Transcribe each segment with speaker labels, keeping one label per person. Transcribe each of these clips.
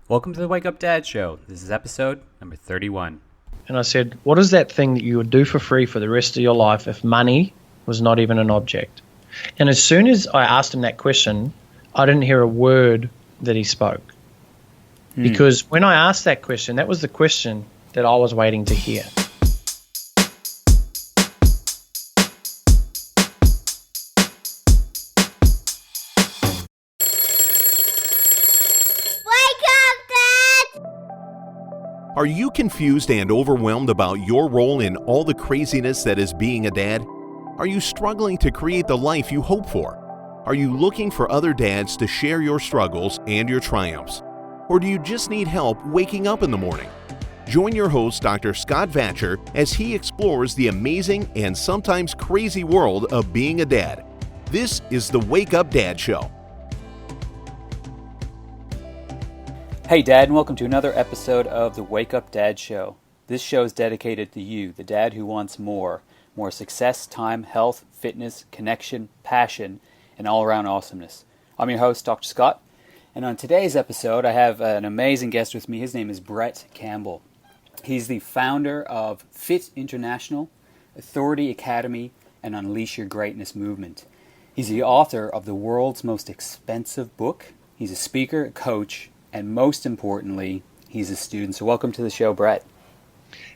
Speaker 1: Welcome to the Wake Up Dad Show. This is episode number 31.
Speaker 2: And I said, what is that thing that you would do for free for the rest of your life if money was not even an object? And as soon as I asked him that question, I didn't hear a word that he spoke. Because when I asked that question, that was the question that I was waiting to hear.
Speaker 3: Are you confused and overwhelmed about your role in all the craziness that is being a dad? Are you struggling to create the life you hope for? Are you looking for other dads to share your struggles and your triumphs? Or do you just need help waking up in the morning? Join your host, Dr. Scott Vatcher, as he explores the amazing and sometimes crazy world of being a dad. This is the Wake Up Dad Show.
Speaker 1: Hey Dad, and welcome to another episode of the Wake Up Dad Show. This show is dedicated to you, the dad who wants more. More success, time, health, fitness, connection, passion, and all-around awesomeness. I'm your host, Dr. Scott, and on today's episode I have an amazing guest with me. His name is Brett Campbell. He's the founder of Fit International, Authority Academy, and Unleash Your Greatness movement. He's the author of the world's most expensive book. He's a speaker, a coach, and most importantly, he's a student. So welcome to the show, Brett.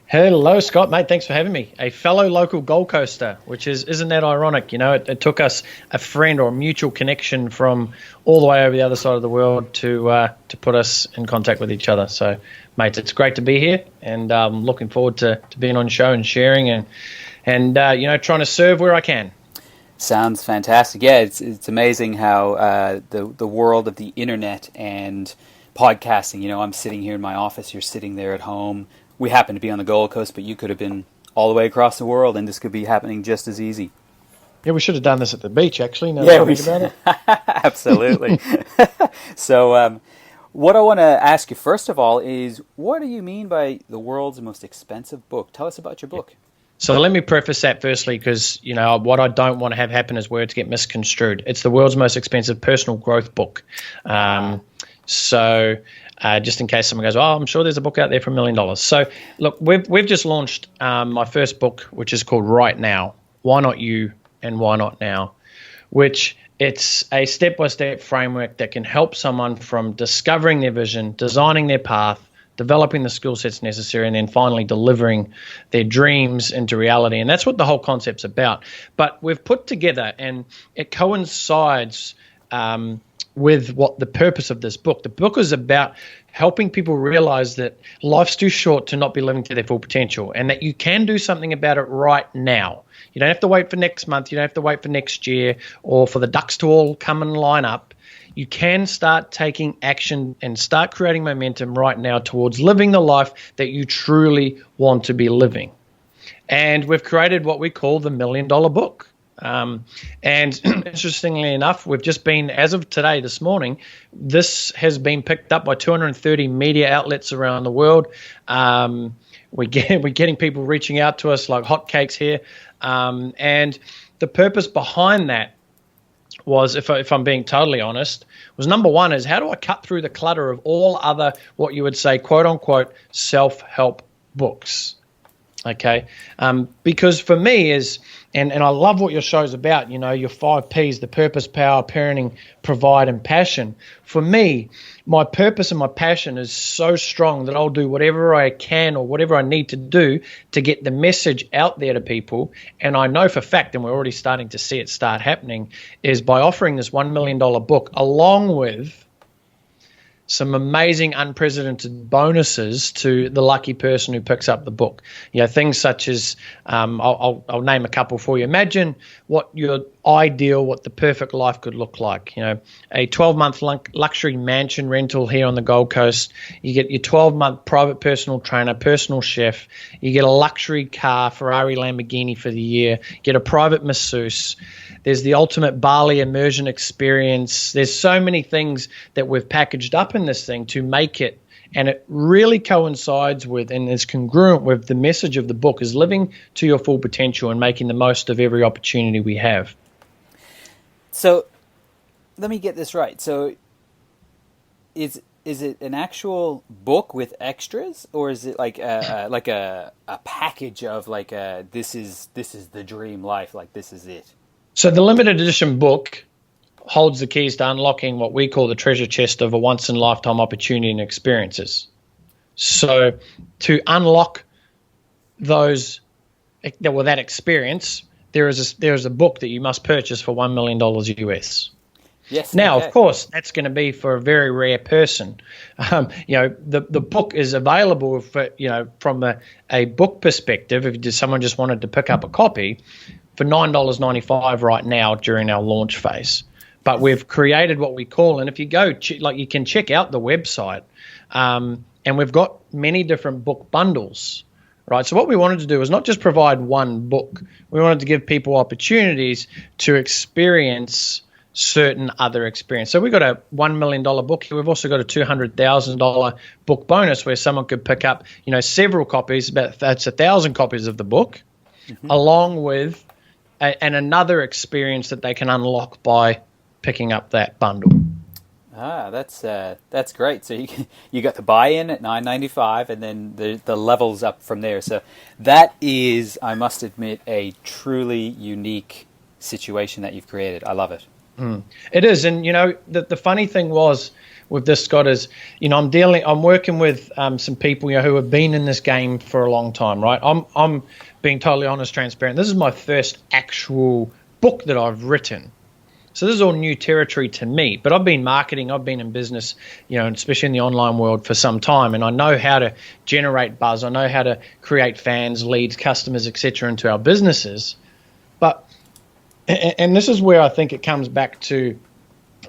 Speaker 2: Hello, Scott, mate. Thanks for having me. A fellow local Gold Coaster, which isn't that ironic? You know, it took us a friend or a mutual connection from all the way over the other side of the world to put us in contact with each other. So, mate, it's great to be here, and I'm looking forward to being on the show and sharing and trying to serve where I can.
Speaker 1: Sounds fantastic. Yeah, it's amazing how the world of the internet and podcasting, I'm sitting here in my office, you're sitting there at home. We happen to be on the Gold Coast, but you could have been all the way across the world, and this could be happening just as easy.
Speaker 2: Yeah, we should have done this at the beach, actually.
Speaker 1: Yeah, we about it. Absolutely. So what I want to ask you, first of all, is what do you mean by the world's most expensive book? Tell us about your book.
Speaker 2: So let me preface that firstly because, what I don't want to have happen is words get misconstrued. It's the world's most expensive personal growth book. So just in case someone goes, I'm sure there's a book out there for $1 million. So look, we've just launched my first book, which is called Right Now, Why Not You and Why Not Now, which it's a step-by-step framework that can help someone from discovering their vision, designing their path, developing the skill sets necessary, and then finally delivering their dreams into reality. And that's what the whole concept's about. But we've put together, and it coincides with what the purpose of this book. The book is about helping people realize that life's too short to not be living to their full potential, and that you can do something about it right now. You don't have to wait for next month. You don't have to wait for next year or for the ducks to all come and line up. You can start taking action and start creating momentum right now towards living the life that you truly want to be living. And we've created what we call the $1 Million Book. And interestingly enough, we've just been, as of today, this morning, this has been picked up by 230 media outlets around the world. We're getting people reaching out to us like hotcakes here. And the purpose behind that was, if I'm being totally honest, was number one is how do I cut through the clutter of all other, what you would say, quote unquote, self-help books. Okay, because for me and I love what your show's about, your 5 Ps, the purpose, power, parenting, provide, and passion. For me, my purpose and my passion is so strong that I'll do whatever I can or whatever I need to do to get the message out there to people. And I know for a fact, and we're already starting to see it start happening, is by offering this $1 million book along with some amazing unprecedented bonuses to the lucky person who picks up the book. Things such as, I'll name a couple for you. Imagine what your ideal, what the perfect life could look like. A 12-month luxury mansion rental here on the Gold Coast. You get your 12-month private personal trainer, personal chef. You get a luxury car, Ferrari, Lamborghini for the year. You get a private masseuse. There's the ultimate Bali immersion experience. There's so many things that we've packaged up in this thing to make it, and it really coincides with and is congruent with the message of the book is living to your full potential and making the most of every opportunity we have.
Speaker 1: So let me get this right. So is it an actual book with extras, or is it like a package of like this is the dream life, like this is it?
Speaker 2: So the limited edition book holds the keys to unlocking what we call the treasure chest of a once-in-a-lifetime opportunity and experiences. So to unlock that experience, there is a book that you must purchase for $1 million US.
Speaker 1: Yes.
Speaker 2: Now,
Speaker 1: okay.
Speaker 2: of course, that's going to be for a very rare person. The book is available for, from a book perspective, if someone just wanted to pick up a copy, for $9.95 right now during our launch phase. But we've created what we call, and if you go, you can check out the website, and we've got many different book bundles, right? So what we wanted to do was not just provide one book. We wanted to give people opportunities to experience certain other experience. So we've got a $1 million book here. We've also got a $200,000 book bonus where someone could pick up, several copies, that's 1,000 copies of the book, along with another experience that they can unlock by picking up that bundle.
Speaker 1: That's great. So you got the buy-in at $9.95, and then the levels up from there. So that is, I must admit, a truly unique situation that you've created. I love it.
Speaker 2: It is, and the funny thing was with this, Scott, is I'm working with some people who have been in this game for a long time, right? I'm being totally honest, transparent. This is my first actual book that I've written, so this is all new territory to me. But I've been marketing, I've been in business, especially in the online world for some time, and I know how to generate buzz. I know how to create fans, leads, customers, etc. into our businesses, but. And this is where I think it comes back to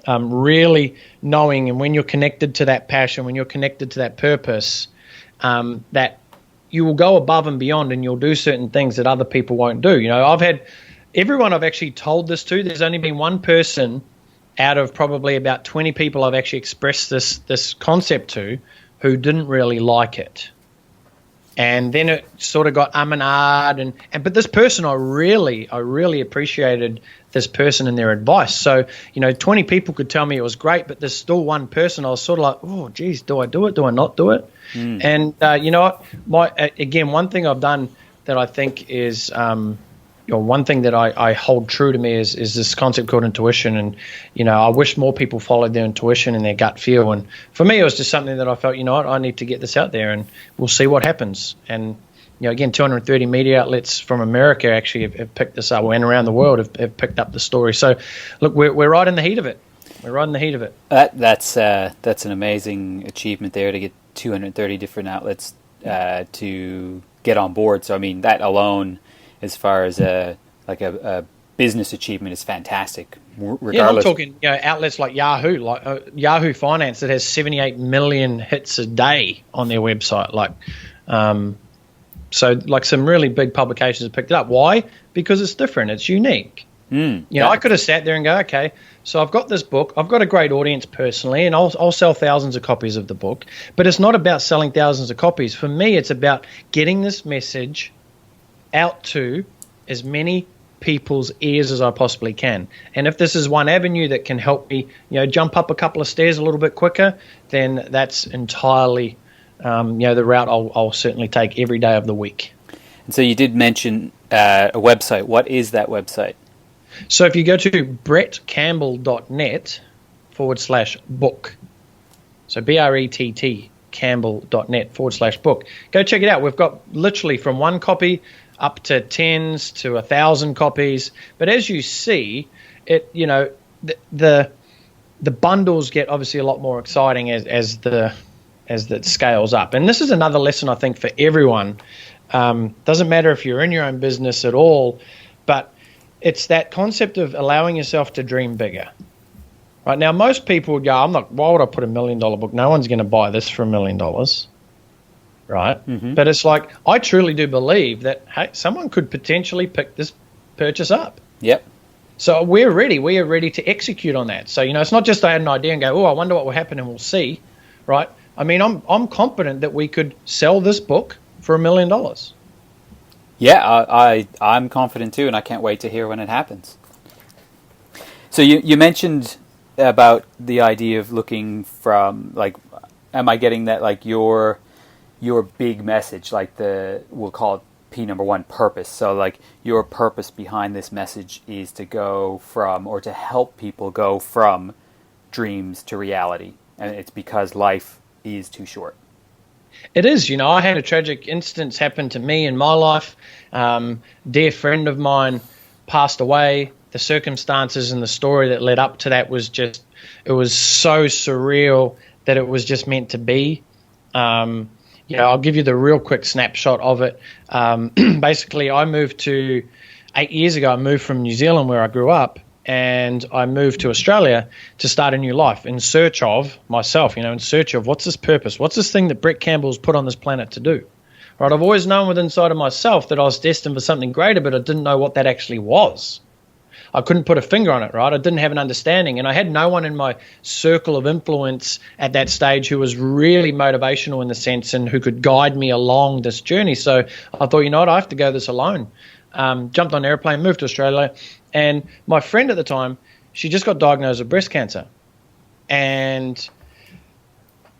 Speaker 2: really knowing, and when you're connected to that passion, when you're connected to that purpose, that you will go above and beyond, and you'll do certain things that other people won't do. I've had everyone I've actually told this to, there's only been one person out of probably about 20 people I've actually expressed this concept to who didn't really like it. And then it sort of got and ahhed, but this person, I really appreciated this person and their advice. So 20 people could tell me it was great, but there's still one person I was sort of like, oh geez, do I do it? Do I not do it? And you know what? One thing I've done that I think is one thing that I hold true to me is this concept called intuition. And, I wish more people followed their intuition and their gut feel. And for me, it was just something that I felt, I need to get this out there and we'll see what happens. And, 230 media outlets from America actually have picked this up, and around the world have picked up the story. So, look, we're right in the heat of it. We're right in the heat of it.
Speaker 1: That's an amazing achievement there, to get 230 different outlets to get on board. So, I mean, that alone, as far as a business achievement, is fantastic. Regardless.
Speaker 2: Yeah, I'm talking outlets like Yahoo, Yahoo Finance, that has 78 million hits a day on their website. So some really big publications have picked it up. Why? Because it's different. It's unique. I could have sat there and go, okay, so I've got this book. I've got a great audience personally, and I'll sell thousands of copies of the book. But it's not about selling thousands of copies. For me, it's about getting this message out to as many people's ears as I possibly can. And if this is one avenue that can help me, jump up a couple of stairs a little bit quicker, then that's entirely, the route I'll certainly take every day of the week.
Speaker 1: And so you did mention a website. What is that website?
Speaker 2: So if you go to brettcampbell.net/book, so BRETT campbell.net/book, go check it out. We've got literally from one copy up to tens to 1,000 copies. But as you see, it the bundles get obviously a lot more exciting as that scales up. And this is another lesson I think for everyone. Doesn't matter if you're in your own business at all, but it's that concept of allowing yourself to dream bigger. Right now, most people would go, why would I put $1 million book? No one's going to buy this for $1 million. Right? Mm-hmm. But it's like, I truly do believe that, hey, someone could potentially pick this purchase up.
Speaker 1: Yep.
Speaker 2: So we're ready. We are ready to execute on that. So, it's not just I had an idea and go, I wonder what will happen and we'll see. Right? I mean, I'm confident that we could sell this book for $1 million.
Speaker 1: Yeah, I'm confident too, and I can't wait to hear when it happens. So you mentioned about the idea of looking from, like, am I getting that, like, your big message, like we'll call it P number one, purpose. So like your purpose behind this message is to go from, or to help people go from dreams to reality. And it's because life is too short.
Speaker 2: It is. I had a tragic instance happen to me in my life. Dear friend of mine passed away. The circumstances and the story that led up to that was just, it was so surreal that it was just meant to be. I'll give you the real quick snapshot of it. Basically, 8 years ago, I moved from New Zealand where I grew up, and I moved to Australia to start a new life in search of myself, in search of what's this purpose? What's this thing that Brett Campbell's put on this planet to do? Right? I've always known within inside of myself that I was destined for something greater, but I didn't know what that actually was. I couldn't put a finger on it, right? I didn't have an understanding, and I had no one in my circle of influence at that stage who was really motivational in the sense and who could guide me along this journey. So I thought, I have to go this alone. Jumped on an airplane, moved to Australia, and my friend at the time, she just got diagnosed with breast cancer. And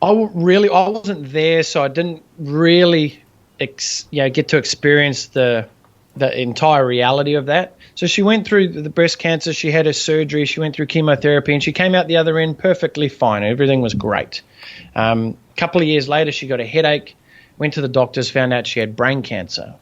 Speaker 2: I wasn't there, so I didn't really get to experience the entire reality of that. So she went through the breast cancer, she had her surgery, she went through chemotherapy, and she came out the other end perfectly fine. Everything was great. A couple of years later, she got a headache, went to the doctors, found out she had brain cancer.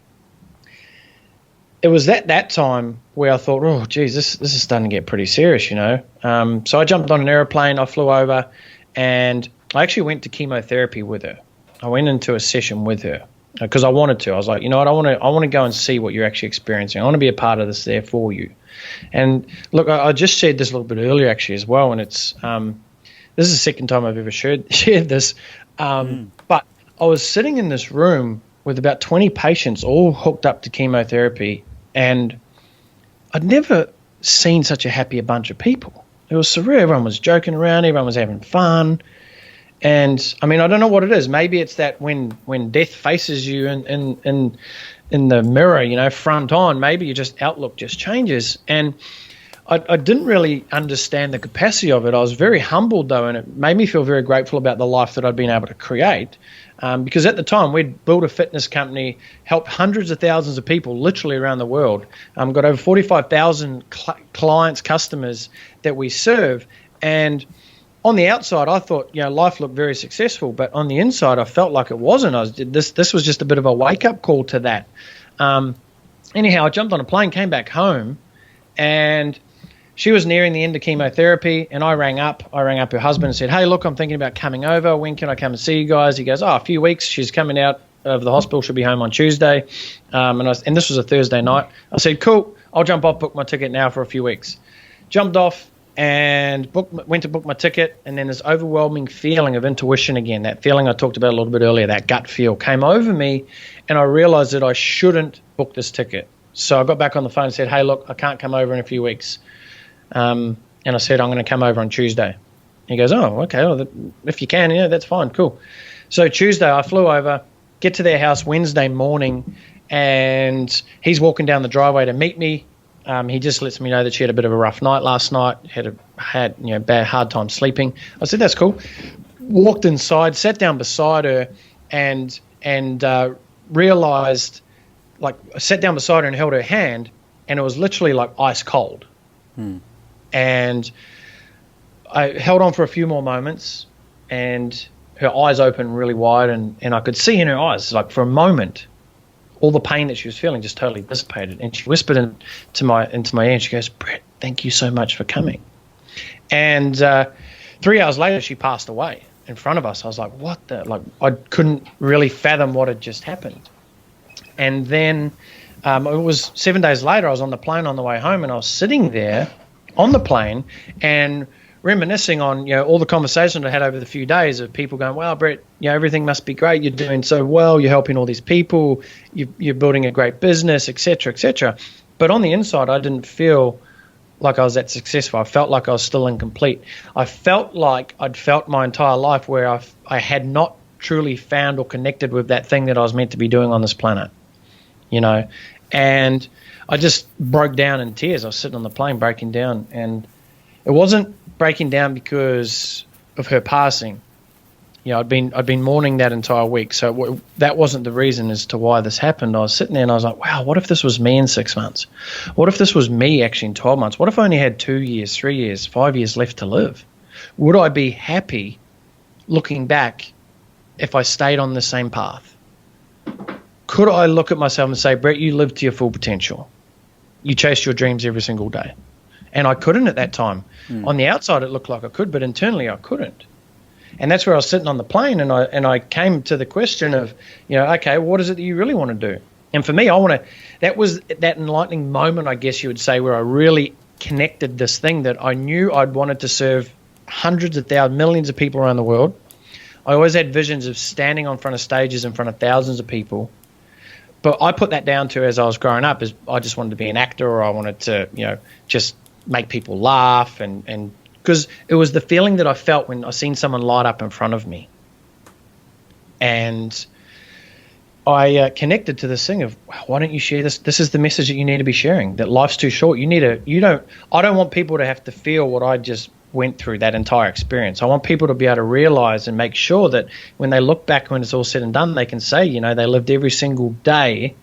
Speaker 2: It was at that time where I thought, oh, geez, this is starting to get pretty serious, So I jumped on an airplane, I flew over, and I actually went to chemotherapy with her. I went into a session with her because I wanted to. I was like, I want to go and see what you're actually experiencing. I want to be a part of this there for you. And look, I just shared this a little bit earlier actually as well, and it's this is the second time I've ever shared this. But I was sitting in this room with about 20 patients all hooked up to chemotherapy, and I'd never seen such a happy bunch of people. It was surreal. Everyone was joking around. Everyone was having fun. And I mean, I don't know what it is. Maybe it's that when death faces you in the mirror, front on, maybe your outlook just changes. And I didn't really understand the capacity of it. I was very humbled though, and it made me feel very grateful about the life that I'd been able to create. Because at the time we'd built a fitness company, helped hundreds of thousands of people literally around the world. Got over 45,000 clients, customers that we serve. And on the outside, I thought, life looked very successful, but on the inside, I felt like it wasn't. This was just a bit of a wake-up call to that. Anyhow, I jumped on a plane, came back home, and she was nearing the end of chemotherapy, and I rang up her husband and said, hey, look, I'm thinking about coming over. When can I come and see you guys? He goes, a few weeks. She's coming out of the hospital. She'll be home on Tuesday. And this was a Thursday night. I said, cool, I'll jump off, book my ticket now for a few weeks. Jumped off and went to book my ticket, and then this overwhelming feeling of intuition again, that feeling I talked about a little bit earlier, that gut feel came over me, and I realized that I shouldn't book this ticket. So I got back on the phone and said, hey, look, I can't come over in a few weeks. And I said, I'm going to come over on Tuesday. He goes, oh, okay, well, if you can, that's fine, cool. So Tuesday I flew over, get to their house Wednesday morning, and he's walking down the driveway to meet me. He just lets me know that she had a bit of a rough night last night, had hard time sleeping. I said, that's cool. Walked inside, sat down beside her, and realized, I sat down beside her and held her hand, and it was literally like ice cold. And I held on for a few more moments, and her eyes opened really wide, and I could see in her eyes, like for a moment, all the pain that she was feeling just totally dissipated. And she whispered into my ear, and she goes, Brett, thank you so much for coming. And 3 hours later, she passed away in front of us. I was like, what the? Like, I couldn't really fathom what had just happened. And then it was 7 days later, I was on the plane on the way home, and I was sitting there on the plane and reminiscing on all the conversations I had over the few days of people going, wow, Brett, everything must be great. You're doing so well. You're helping all these people. You're building a great business, et cetera, et cetera. But on the inside, I didn't feel like I was that successful. I felt like I was still incomplete. I felt like I'd felt my entire life where I had not truly found or connected with that thing that I was meant to be doing on this planet, and I just broke down in tears. I was sitting on the plane breaking down, and it it wasn't breaking down because of her passing. I'd been mourning that entire week, so that wasn't the reason as to why this happened. I was sitting there and I was like, wow, what if this was me in 6 months? What if this was me actually in 12 months? What if I only had 2 years, 3 years, 5 years left to live? Would I be happy looking back if I stayed on the same path? Could I look at myself and say, Brett, you lived to your full potential. You chased your dreams every single day. And I couldn't at that time. On the outside, it looked like I could, but internally I couldn't. And that's where I was sitting on the plane, and I came to the question of, okay, what is it that you really want to do? And for me, that was that enlightening moment, I guess you would say, where I really connected this thing that I knew I'd wanted to serve hundreds of thousands, millions of people around the world. I always had visions of standing on front of stages in front of thousands of people. But I put that down to, as I was growing up, is I just wanted to be an actor, or I wanted to, just make people laugh, and because it was the feeling that I felt when I seen someone light up in front of me. And I connected to this thing of, why don't you share this? This is the message that you need to be sharing, that life's too short. I don't want people to have to feel what I just went through, that entire experience. I want people to be able to realize and make sure that when they look back, when it's all said and done, they can say, they lived every single day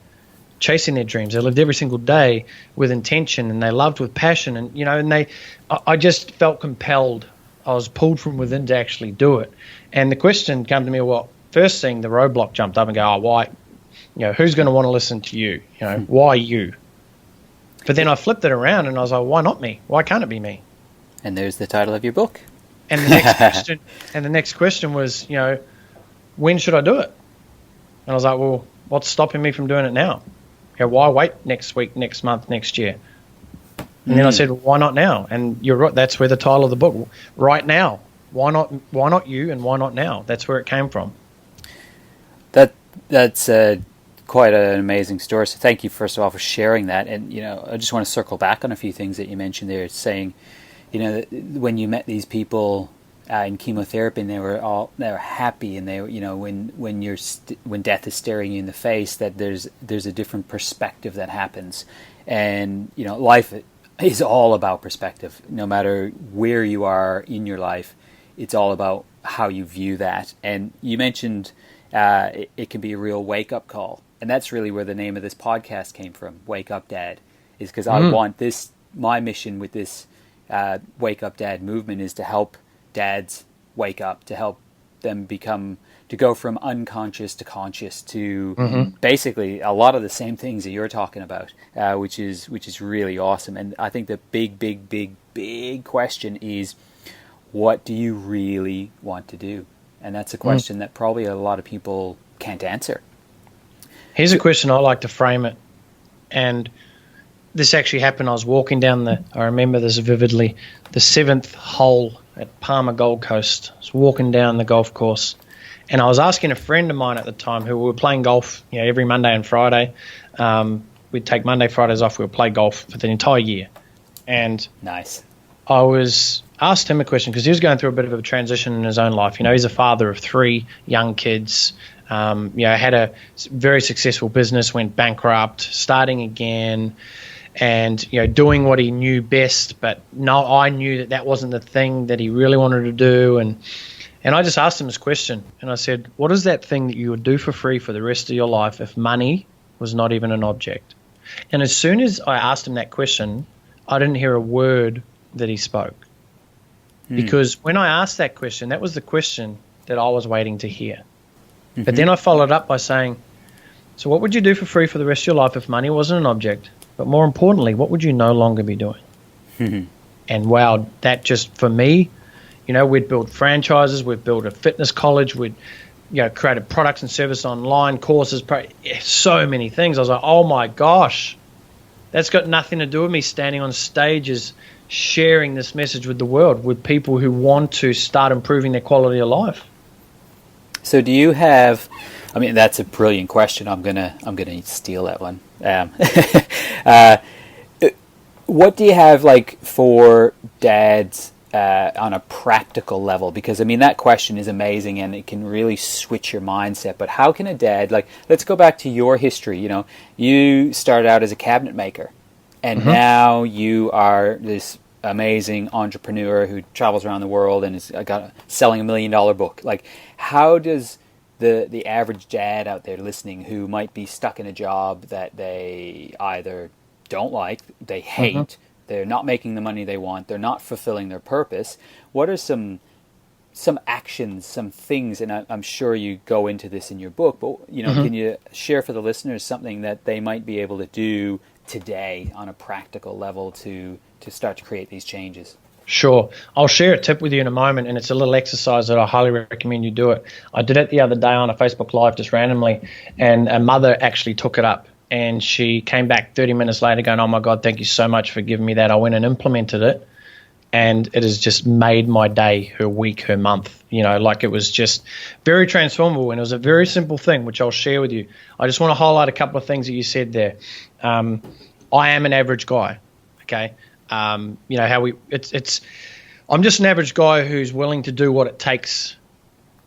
Speaker 2: chasing their dreams. They lived every single day with intention, and they loved with passion. And, I just felt compelled. I was pulled from within to actually do it. And the question came to me, well, first thing, the roadblock jumped up and go, why, who's going to want to listen to you? Why you? But then I flipped it around and I was like, why not me? Why can't it be me?
Speaker 1: And there's the title of your book.
Speaker 2: And the next question was, when should I do it? And I was like, well, what's stopping me from doing it now? Why wait next week, next month, next year? And then I said, well, why not now? And you're right, that's where the title of the book, Right Now. Why not you, and why not now? That's where it came from.
Speaker 1: That's quite an amazing story. So thank you, first of all, for sharing that. And, I just want to circle back on a few things that you mentioned there, saying, when you met these people in chemotherapy, and they were happy, and they, when death is staring you in the face, that there's a different perspective that happens. And, life is all about perspective. No matter where you are in your life, it's all about how you view that. And you mentioned it can be a real wake-up call. And that's really where the name of this podcast came from, Wake Up Dad, is because I want my mission with this Wake Up Dad movement is to help dads wake up, to help them to go from unconscious to conscious, to basically a lot of the same things that you're talking about, which is really awesome. And I think the big question is, what do you really want to do? And that's a question that probably a lot of people can't answer.
Speaker 2: Here's a question I like to frame it. And this actually happened. I was walking down I remember this vividly, the 7th hole at Palmer Gold Coast. I was walking down the golf course, and I was asking a friend of mine at the time, who we were playing golf, every Monday and Friday. We'd take Monday, Fridays off. We would play golf for the entire year. And
Speaker 1: nice.
Speaker 2: I asked him a question because he was going through a bit of a transition in his own life. He's a father of 3 young kids. Had a very successful business, went bankrupt, starting again, and doing what he knew best. But no, I knew that wasn't the thing that he really wanted to do. And I just asked him this question, and I said, what is that thing that you would do for free for the rest of your life if money was not even an object? And as soon as I asked him that question, I didn't hear a word that he spoke. Because when I asked that question, that was the question that I was waiting to hear. But then I followed up by saying, so what would you do for free for the rest of your life if money wasn't an object? But more importantly, what would you no longer be doing? And wow, that just, for me, we'd build franchises, we'd build a fitness college, we'd created products and services online, courses, so many things. I was like, oh my gosh, that's got nothing to do with me standing on stages sharing this message with the world, with people who want to start improving their quality of life.
Speaker 1: So do you have, that's a brilliant question. I'm gonna steal that one. What do you have for dads on a practical level? Because that question is amazing and it can really switch your mindset. But how can a dad, let's go back to your history. You started out as a cabinet maker, and now you are this amazing entrepreneur who travels around the world and is selling $1 million book. Like, how does the average dad out there listening who might be stuck in a job that they either don't like, they hate, they're not making the money they want, they're not fulfilling their purpose, what are some actions, some things, and I'm sure you go into this in your book, but can you share for the listeners something that they might be able to do today on a practical level to start to create these changes?
Speaker 2: Sure. I'll share a tip with you in a moment, and it's a little exercise that I highly recommend you do it. I did it the other day on a Facebook Live just randomly, and a mother actually took it up, and she came back 30 minutes later going, "Oh my God, thank you so much for giving me that." I went and implemented it, and it has just made my day, her week, her month. It was just very transformable, and it was a very simple thing, which I'll share with you. I just want to highlight a couple of things that you said there. I am an average guy, okay? I'm just an average guy who's willing to do what it takes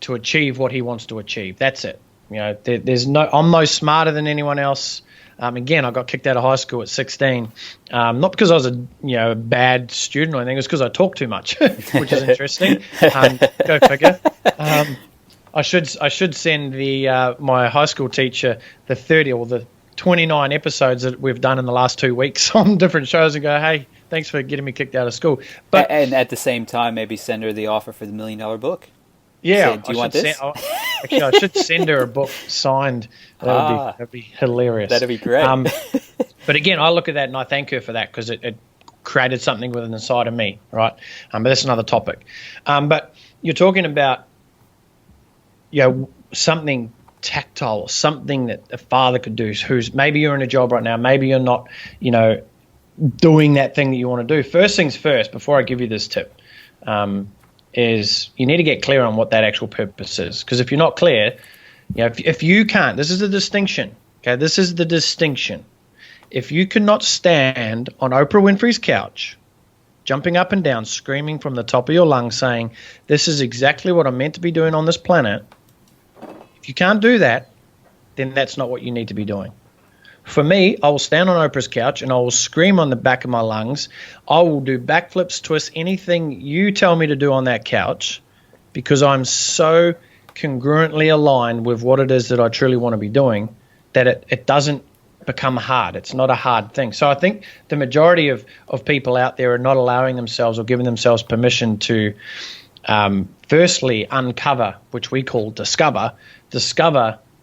Speaker 2: to achieve what he wants to achieve. That's it. I'm no smarter than anyone else. Again, I got kicked out of high school at 16, not because I was a bad student or anything. It was because I talked too much, which is interesting. Go figure. I should send my high school teacher the 30 or the 29 episodes that we've done in the last 2 weeks on different shows and go, "Hey, thanks for getting me kicked out of school." But
Speaker 1: and at the same time, maybe send her the offer for the $1 million book.
Speaker 2: Yeah,
Speaker 1: do you want this?
Speaker 2: Actually, I should send her a book signed. That'd be hilarious.
Speaker 1: That'd be great.
Speaker 2: But again, I look at that and I thank her for that because it created something within inside of me, right? But that's another topic. But you're talking about something tactile, something that a father could do. Who's maybe you're in a job right now, maybe you're not, doing that thing that you want to do. First things first, before I give you this tip, is you need to get clear on what that actual purpose is. Because if you're not clear, if you can't, this is the distinction. Okay, this is the distinction. If you cannot stand on Oprah Winfrey's couch, jumping up and down, screaming from the top of your lungs, saying, "This is exactly what I'm meant to be doing on this planet," if you can't do that, then that's not what you need to be doing. For me, I will stand on Oprah's couch and I will scream on the back of my lungs. I will do backflips, twists, anything you tell me to do on that couch, because I'm so congruently aligned with what it is that I truly want to be doing that it doesn't become hard. It's not a hard thing. So I think the majority of people out there are not allowing themselves or giving themselves permission to firstly uncover, which we call discover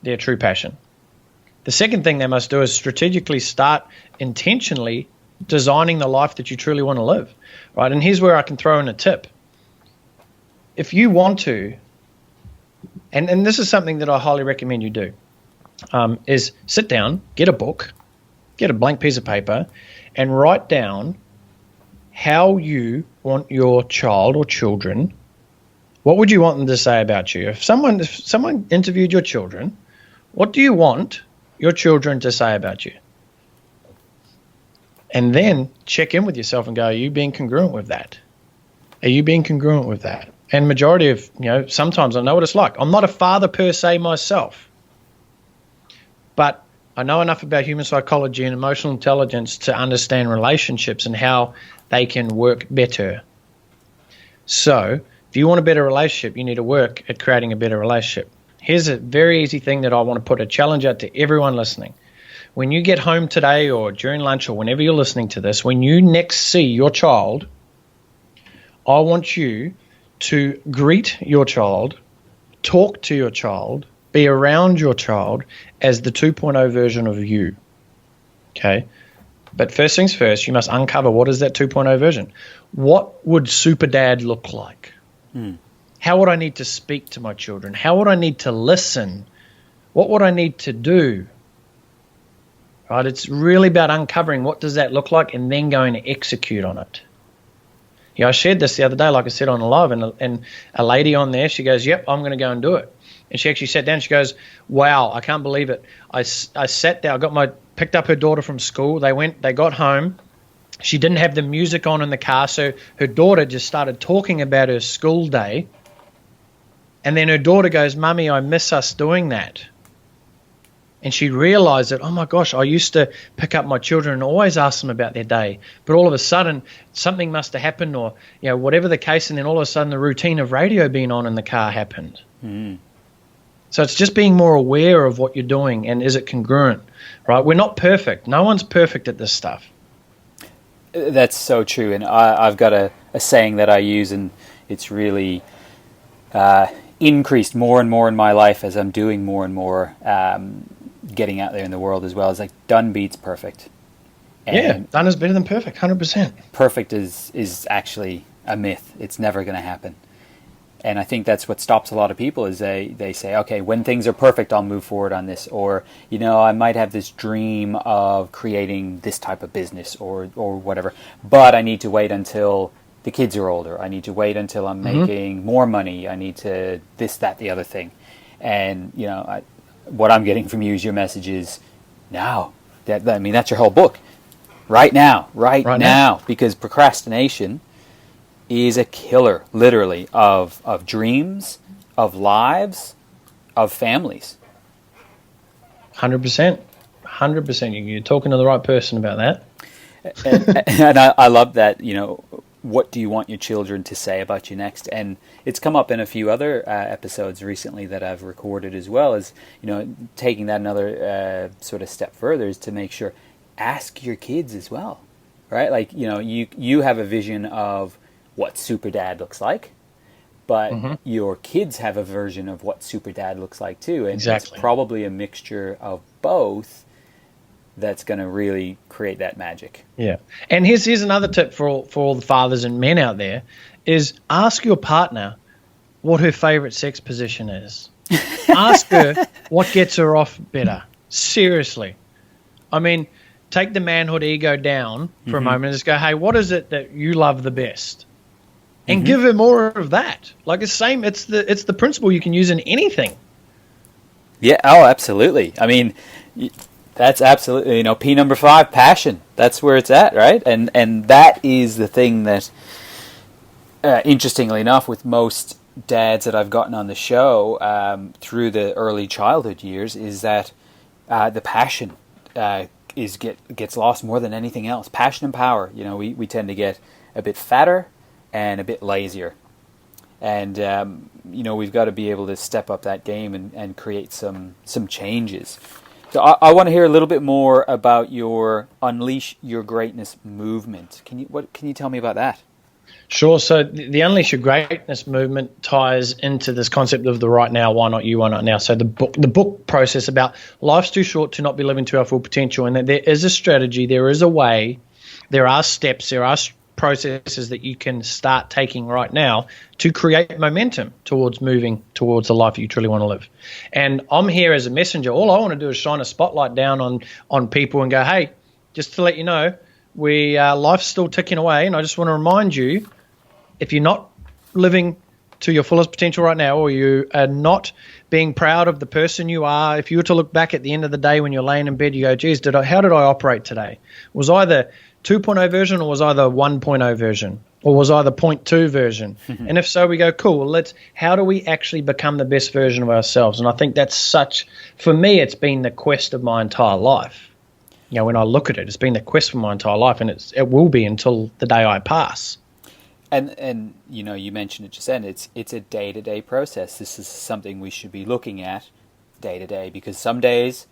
Speaker 2: their true passion. The second thing they must do is strategically start intentionally designing the life that you truly want to live, right? And here's where I can throw in a tip. If you want to, and this is something that I highly recommend you do, is sit down, get a book, get a blank piece of paper, and write down how you want your child or children, what would you want them to say about you? If someone interviewed your children, what do you want your children to say about you? And then check in with yourself and go, are you being congruent with that? Are you being congruent with that? And majority of, sometimes I know what it's like. I'm not a father per se myself, but I know enough about human psychology and emotional intelligence to understand relationships and how they can work better. So if you want a better relationship, you need to work at creating a better relationship. Here's a very easy thing that I want to put a challenge out to everyone listening. When you get home today or during lunch or whenever you're listening to this, when you next see your child, I want you to greet your child, talk to your child, be around your child as the 2.0 version of you. Okay? But first things first, you must uncover what is that 2.0 version. What would super dad look like? How would I need to speak to my children? How would I need to listen? What would I need to do? Right? It's really about uncovering what does that look like and then going to execute on it. I shared this the other day, like I said on a live, and a lady on there, she goes, "Yep, I'm going to go and do it." And she actually sat down. She goes, "Wow, I can't believe it. I sat down, picked up her daughter from school. They got home. She didn't have the music on in the car, so her daughter just started talking about her school day. And then her daughter goes, 'Mummy, I miss us doing that.' And she realized that, oh my gosh, I used to pick up my children and always ask them about their day. But all of a sudden, something must have happened, or whatever the case, and then all of a sudden the routine of radio being on in the car happened. So it's just being more aware of what you're doing, and is it congruent, right? We're not perfect. No one's perfect at this stuff.
Speaker 1: That's so true. And I've got a saying that I use, and it's really increased more and more in my life as I'm doing more and more getting out there in the world as well. It's like done beats perfect. And
Speaker 2: done is better than perfect, 100%.
Speaker 1: Perfect is actually a myth. It's never going to happen. And I think that's what stops a lot of people is they say, okay, when things are perfect, I'll move forward on this. Or, I might have this dream of creating this type of business or whatever, but I need to wait until the kids are older. I need to wait until I'm making more money. I need to this, that, the other thing. And, what I'm getting from you is your message is now. That's your whole book. Right now. Right now. Because procrastination is a killer, literally, of dreams, of lives, of families.
Speaker 2: 100%. 100%. You're talking to the right person about
Speaker 1: and
Speaker 2: that.
Speaker 1: I love that, what do you want your children to say about you next? And it's come up in a few other episodes recently that I've recorded as well, as, taking that another sort of step further is to make sure, ask your kids as well, right? Like, you have a vision of what super dad looks like, but your kids have a version of what super dad looks like too. And
Speaker 2: exactly.
Speaker 1: It's probably a mixture of both that's going to really create that magic.
Speaker 2: Yeah. And here's another tip for all the fathers and men out there is ask your partner what her favorite sex position is. Ask her what gets her off better. Seriously. Take the manhood ego down for a moment and just go, hey, what is it that you love the best? And give her more of that. Like it's the principle you can use in anything.
Speaker 1: Yeah. Oh, absolutely. That's absolutely, P number 5, passion. That's where it's at, right? And that is the thing that, interestingly enough, with most dads that I've gotten on the show through the early childhood years, is that the passion gets lost more than anything else. Passion and power. We tend to get a bit fatter and a bit lazier. And, we've got to be able to step up that game and create some changes. So I want to hear a little bit more about your Unleash Your Greatness movement. Can you tell me about that?
Speaker 2: Sure. So the Unleash Your Greatness movement ties into this concept of the right now, why not you, why not now? So the book process about life's too short to not be living to our full potential, and that there is a strategy, there is a way, there are steps, there are processes that you can start taking right now to create momentum towards moving towards the life you truly want to live. And I'm here as a messenger. All I want to do is shine a spotlight down on people and go, hey, just to let you know, life's still ticking away, and I just want to remind you, if you're not living to your fullest potential right now, or you are not being proud of the person you are, if you were to look back at the end of the day when you're laying in bed, you go, geez, how did I operate today? Was I the 2.0 version, or was I the 1.0 version, or was I the 0.2 version? And if so, we go, cool, well, how do we actually become the best version of ourselves? And I think that's for me, it's been the quest of my entire life. When I look at it, it's been the quest for my entire life, and it will be until the day I pass.
Speaker 1: And you mentioned it just then. It's a day-to-day process. This is something we should be looking at day to day, because some days,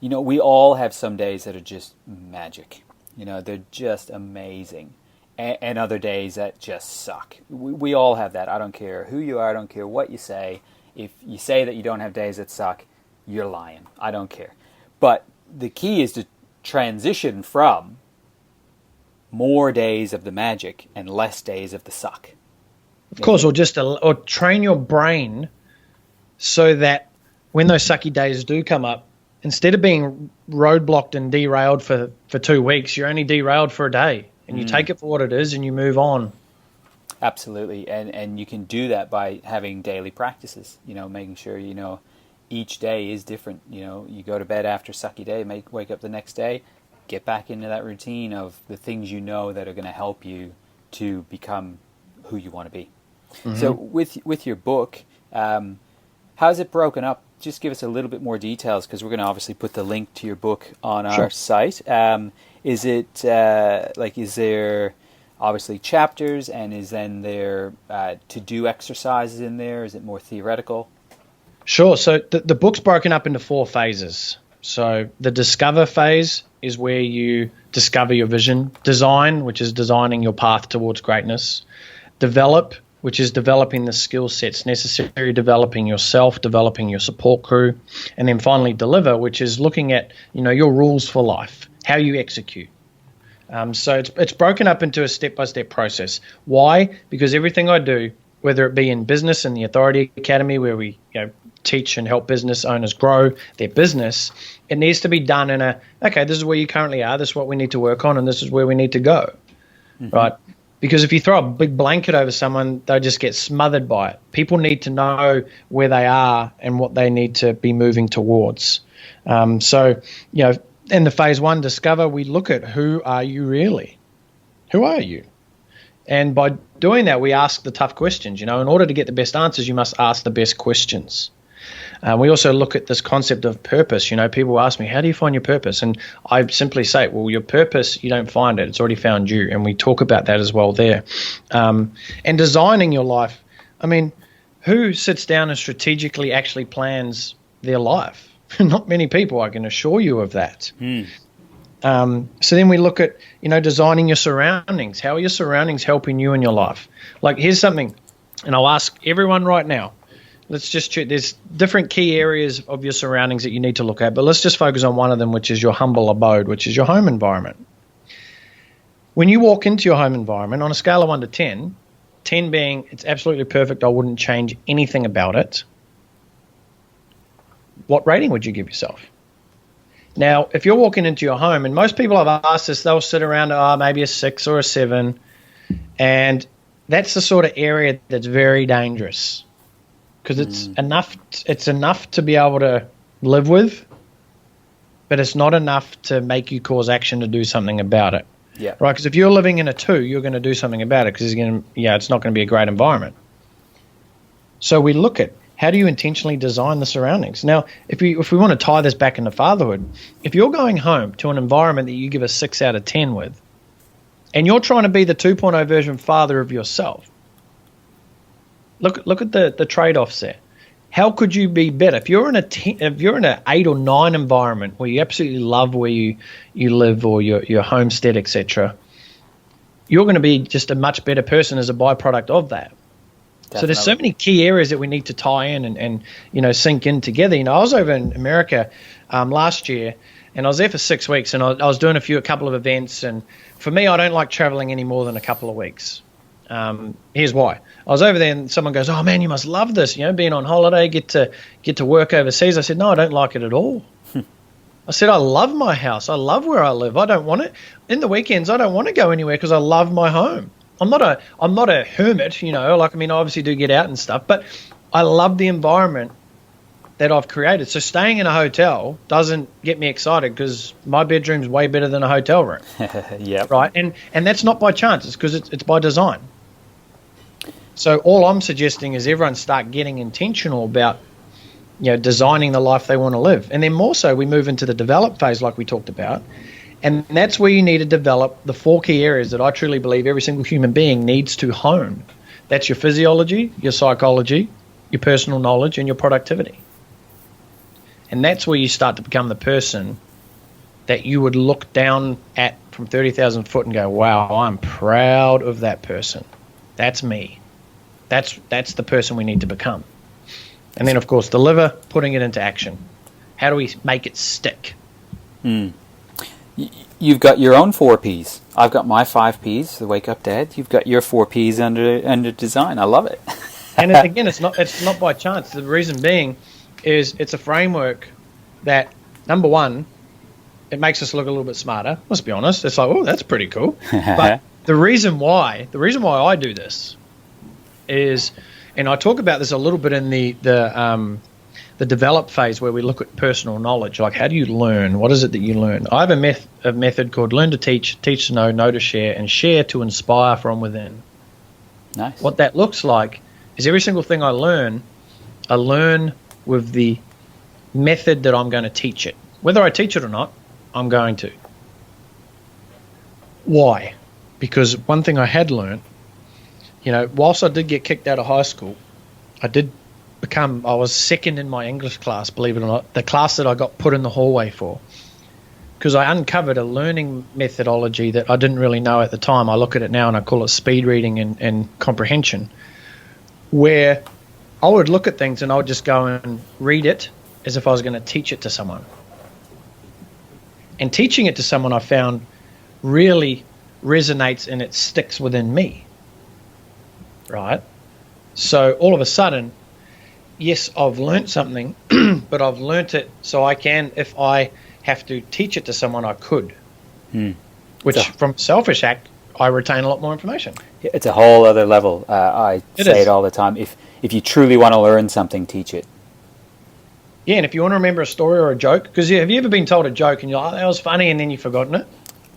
Speaker 1: we all have some days that are just magic. They're just amazing, and other days that just suck. We all have that. I don't care who you are. I don't care what you say. If you say that you don't have days that suck, you're lying. I don't care. But the key is to transition from more days of the magic and less days of the suck.
Speaker 2: Of course, or train your brain so that when those sucky days do come up, instead of being roadblocked and derailed for 2 weeks, you're only derailed for a day, and you take it for what it is and you move on.
Speaker 1: Absolutely. And you can do that by having daily practices, making sure, each day is different. You go to bed after a sucky day, wake up the next day, get back into that routine of the things that are going to help you to become who you want to be. So with your book, how's it broken up just give us a little bit more details, because we're going to obviously put the link to your book on our
Speaker 2: Sure.
Speaker 1: site. Is it is there obviously chapters, and is then there to-do exercises in there? Is it more theoretical?
Speaker 2: Sure. So the book's broken up into 4 phases. So the discover phase is where you discover your vision. Design, which is designing your path towards greatness. Develop, which is developing the skill sets necessary, developing yourself, developing your support crew. And then finally deliver, which is looking at, your rules for life, how you execute. So it's broken up into a step-by-step process. Why? Because everything I do, whether it be in business in the Authority Academy, where we teach and help business owners grow their business, it needs to be done in this is where you currently are, this is what we need to work on, and this is where we need to go, right? Because if you throw a big blanket over someone, they'll just get smothered by it. People need to know where they are and what they need to be moving towards. In the phase 1, discover, we look at who are you really? Who are you? And by doing that, we ask the tough questions. In order to get the best answers, you must ask the best questions. We also look at this concept of purpose. People ask me, how do you find your purpose? And I simply say, well, your purpose, you don't find it. It's already found you. And we talk about that as well there. And designing your life. Who sits down and strategically actually plans their life? Not many people, I can assure you of that. So then we look at, designing your surroundings. How are your surroundings helping you in your life? Like, here's something, and I'll ask everyone right now. Let's just check. There's different key areas of your surroundings that you need to look at, but let's just focus on one of them, which is your humble abode, which is your home environment. When you walk into your home environment, on a scale of 1 to 10, 10 being it's absolutely perfect, I wouldn't change anything about it, what rating would you give yourself? Now, if you're walking into your home, and most people I've asked this, they'll sit around maybe a 6 or a 7, and that's the sort of area that's very dangerous, because it's enough to be able to live with, but it's not enough to make you cause action to do something about it.
Speaker 1: Yeah.
Speaker 2: Right? Because if you're living in a 2, you're going to do something about it, because it's not going to be a great environment. So we look at, how do you intentionally design the surroundings? Now, if we want to tie this back into fatherhood, if you're going home to an environment that you give a 6 out of 10 with, and you're trying to be the 2.0 version father of yourself, look at the trade-offs there. How could you be better? If you're in an 8 or 9 environment where you absolutely love where you live, or your homestead, etc., you're going to be just a much better person as a byproduct of that. Definitely. So there's so many key areas that we need to tie in and sink in together. I was over in America last year, and I was there for 6 weeks, and I was doing a couple of events. And for me, I don't like traveling any more than a couple of weeks. Here's why. I was over there, and someone goes, "Oh man, you must love this. Being on holiday, get to work overseas." I said, "No, I don't like it at all." I said, "I love my house. I love where I live. I don't want it in the weekends. I don't want to go anywhere because I love my home. I'm not a hermit, I obviously do get out and stuff, but I love the environment that I've created. So staying in a hotel doesn't get me excited, because my bedroom's way better than a hotel room."
Speaker 1: Yep.
Speaker 2: Right? And that's not by chance. It's because it's by design. So all I'm suggesting is everyone start getting intentional about, designing the life they want to live. And then more so, we move into the develop phase like we talked about. And that's where you need to develop the 4 key areas that I truly believe every single human being needs to hone. That's your physiology, your psychology, your personal knowledge, and your productivity. And that's where you start to become the person that you would look down at from 30,000 foot and go, wow, I'm proud of that person. That's me. That's the person we need to become. And then, of course, deliver, putting it into action. How do we make it stick?
Speaker 1: You've got your own 4 Ps. I've got my 5 Ps, the Wake Up Dad. You've got your 4 Ps under design. I love it.
Speaker 2: And again, it's not by chance. The reason being is it's a framework that, number one, it makes us look a little bit smarter. Let's be honest. It's like, oh, that's pretty cool. But the reason why I do this is, and I talk about this a little bit in the develop phase, where we look at personal knowledge, like how do you learn? What is it that you learn? I have a method called learn to teach to know to share, and share to inspire from within.
Speaker 1: Nice.
Speaker 2: What that looks like is every single thing I learn with the method that I'm going to teach it. Whether I teach it or not, I'm going to. Why? Because one thing I had learned, whilst I did get kicked out of high school, I was second in my English class, believe it or not, the class that I got put in the hallway for. Because I uncovered a learning methodology that I didn't really know at the time. I look at it now and I call it speed reading and comprehension, where I would look at things and I would just go and read it as if I was going to teach it to someone. And teaching it to someone I found really resonates and it sticks within me, right? So all of a sudden, yes, I've learnt something, but I've learnt it so I can, if I have to teach it to someone, I could. Which, from a selfish act, I retain a lot more information.
Speaker 1: It's a whole other level. I say it all the time. If you truly want to learn something, teach it.
Speaker 2: Yeah, and if you want to remember a story or a joke, because have you ever been told a joke and you're like, that was funny, and then you've forgotten it?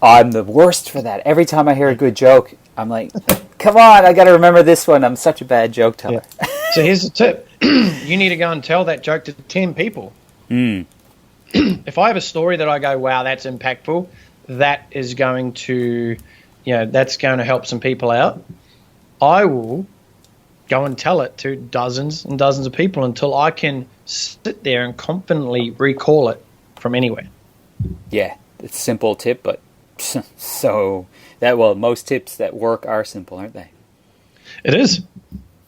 Speaker 1: I'm the worst for that. Every time I hear a good joke, I'm like, come on, I got to remember this one. I'm such a bad joke teller.
Speaker 2: Yeah. So here's the tip. You need to go and tell that joke to 10 people. If I have a story that I go, wow, that's impactful, that is going to, that's going to help some people out, I will go and tell it to dozens and dozens of people until I can sit there and confidently recall it from anywhere.
Speaker 1: Yeah, it's a simple tip, but most tips that work are simple, aren't they?
Speaker 2: It is.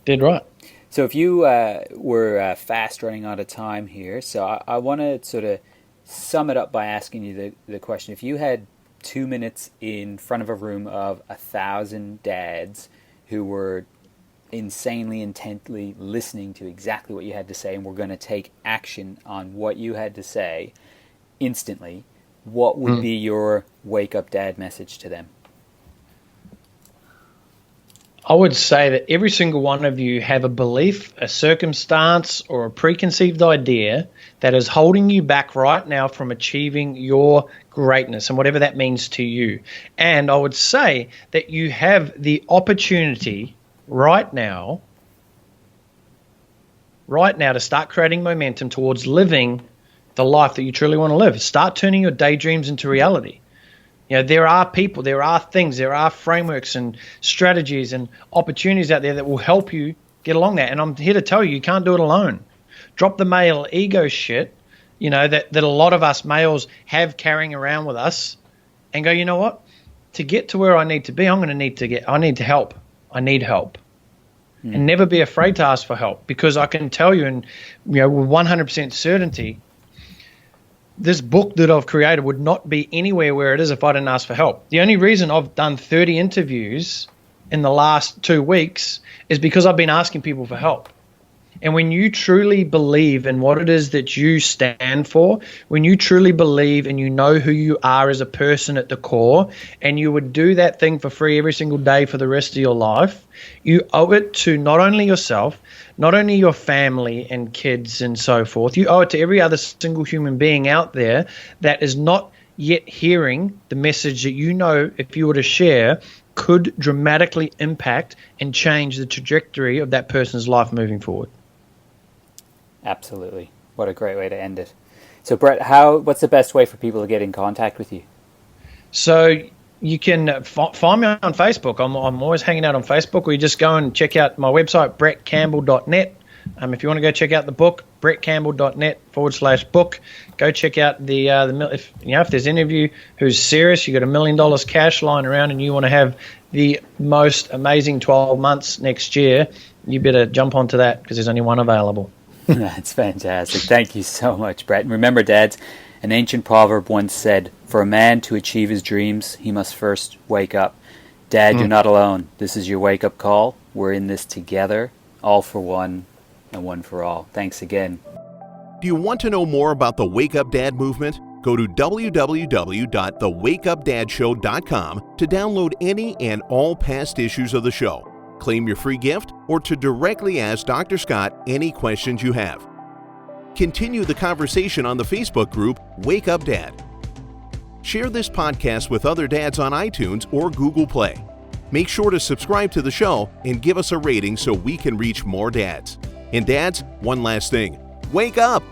Speaker 2: Dead right.
Speaker 1: So if you were fast running out of time here, so I want to sort of sum it up by asking you the question. If you had 2 minutes in front of a room of 1,000 dads who were insanely intently listening to exactly what you had to say and were going to take action on what you had to say instantly, what would be your wake up dad message to them?
Speaker 2: I would say that every single one of you have a belief, a circumstance, or a preconceived idea that is holding you back right now from achieving your greatness and whatever that means to you. And I would say that you have the opportunity right now to start creating momentum towards living the life that you truly want to live. Start turning your daydreams into reality. There are people, there are things, there are frameworks and strategies and opportunities out there that will help you get along that. And I'm here to tell you can't do it alone. Drop the male ego shit, that a lot of us males have carrying around with us, and go, you know what? To get to where I need to be, I need help. I need help. And never be afraid to ask for help, because I can tell you, and with 100% certainty, this book that I've created would not be anywhere where it is if I didn't ask for help. The only reason I've done 30 interviews in the last 2 weeks is because I've been asking people for help. And when you truly believe in what it is that you stand for, when you truly believe and you know who you are as a person at the core, and you would do that thing for free every single day for the rest of your life, you owe it to not only yourself, not only your family and kids and so forth, you owe it to every other single human being out there that is not yet hearing the message that if you were to share, could dramatically impact and change the trajectory of that person's life moving forward.
Speaker 1: Absolutely. What a great way to end it. So Brett, what's the best way for people to get in contact with you? So
Speaker 2: you can find me on Facebook. I'm always hanging out on Facebook, or you just go and check out my website, brettcampbell.net. If you want to go check out the book, brettcampbell.net/book. Go check out if there's any of you who's serious, you got $1 million cash lying around and you want to have the most amazing 12 months next year, you better jump onto that, because there's only one available.
Speaker 1: That's fantastic. Thank you so much, Brett. And remember, dads, an ancient proverb once said, for a man to achieve his dreams, he must first wake up. Dad, you're not alone. This is your wake-up call. We're in this together, all for one and one for all. Thanks again.
Speaker 3: Do you want to know more about the Wake Up Dad movement? Go to www.thewakeupdadshow.com to download any and all past issues of the show, claim your free gift, or to directly ask Dr. Scott any questions you have. Continue the conversation on the Facebook group Wake Up Dad. Share this podcast with other dads on iTunes or Google Play. Make sure to subscribe to the show and give us a rating so we can reach more dads. And dads, one last thing. Wake up!